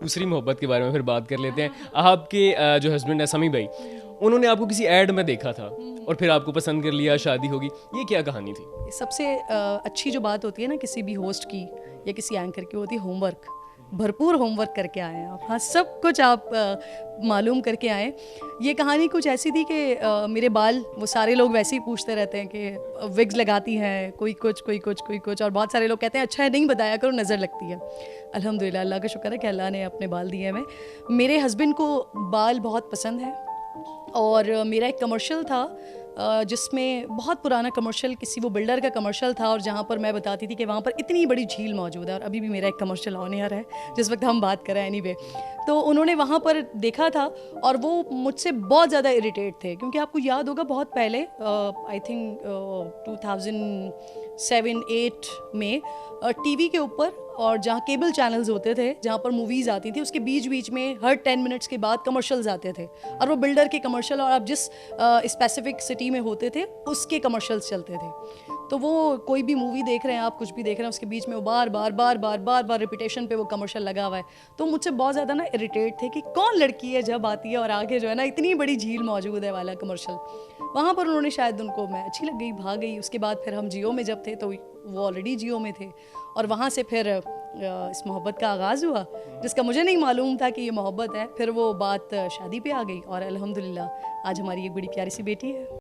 دوسری محبت کے بارے میں پھر بات کر لیتے ہیں. آپ کے جو ہسبینڈ ہے سمی بھائی, انہوں نے آپ کو کسی ایڈ میں دیکھا تھا اور پھر آپ کو پسند کر لیا, شادی ہوگی, یہ کیا کہانی تھی؟ سب سے اچھی جو بات ہوتی ہے نا کسی بھی ہوسٹ کی یا کسی اینکر کی, ہوتی ہے ہوم ورک. بھرپور ہوم ورک کر کے آئے ہیں آپ, ہاں سب کچھ آپ معلوم کر کے آئیں. یہ کہانی کچھ ایسی تھی کہ میرے بال, وہ سارے لوگ ویسے ہی پوچھتے رہتے ہیں کہ وگز لگاتی ہیں, کوئی کچھ کوئی کچھ کوئی کچھ, اور بہت سارے لوگ کہتے ہیں اچھا ہے نہیں بتایا کرو نظر لگتی ہے. الحمدللہ اللہ کا شکر ہے کہ اللہ نے اپنے بال دیے ہمیں. میرے ہسبینڈ کو بال بہت پسند ہے, اور میرا ایک کمرشل تھا جس میں, بہت پرانا کمرشل, کسی وہ بلڈر کا کمرشل تھا, اور جہاں پر میں بتاتی تھی کہ وہاں پر اتنی بڑی جھیل موجود ہے, اور ابھی بھی میرا ایک کمرشل آن ایئر ہے جس وقت ہم بات کر رہے ہیں. اینی وے, تو انہوں نے وہاں پر دیکھا تھا اور وہ مجھ سے بہت زیادہ اریٹیٹ تھے, کیونکہ آپ کو یاد ہوگا بہت پہلے, آئی تھنک 2007-8 میں ٹی وی کے اوپر, اور جہاں کیبل چینلز ہوتے تھے جہاں پر موویز آتی تھیں, اس کے بیچ بیچ میں ہر 10 منٹس کے بعد کمرشلز آتے تھے, اور وہ بلڈر کے کمرشل, اور آپ جس اسپیسیفک سٹی میں ہوتے تھے اس کے کمرشلز چلتے تھے. تو وہ کوئی بھی مووی دیکھ رہے ہیں آپ, کچھ بھی دیکھ رہے ہیں, اس کے بیچ میں وہ بار بار بار بار بار بار ریپیٹیشن پہ وہ کمرشل لگا ہوا ہے. تو مجھ سے بہت زیادہ نا اریٹیٹ تھے کہ کون لڑکی ہے جب آتی ہے اور آگے جو ہے نا اتنی بڑی جھیل موجود ہے والا کمرشل. وہاں پر انہوں نے شاید, ان کو میں اچھی لگ گئی, بھاگ گئی. اس کے بعد پھر ہم جیو میں جب تھے تو وہ آلریڈی جیو میں تھے, اور وہاں سے پھر اس محبت کا آغاز ہوا جس کا مجھے نہیں معلوم تھا کہ یہ محبت ہے. پھر وہ بات شادی پہ آ گئی, اور الحمدللہ آج ہماری ایک بڑی پیاری سی بیٹی ہے.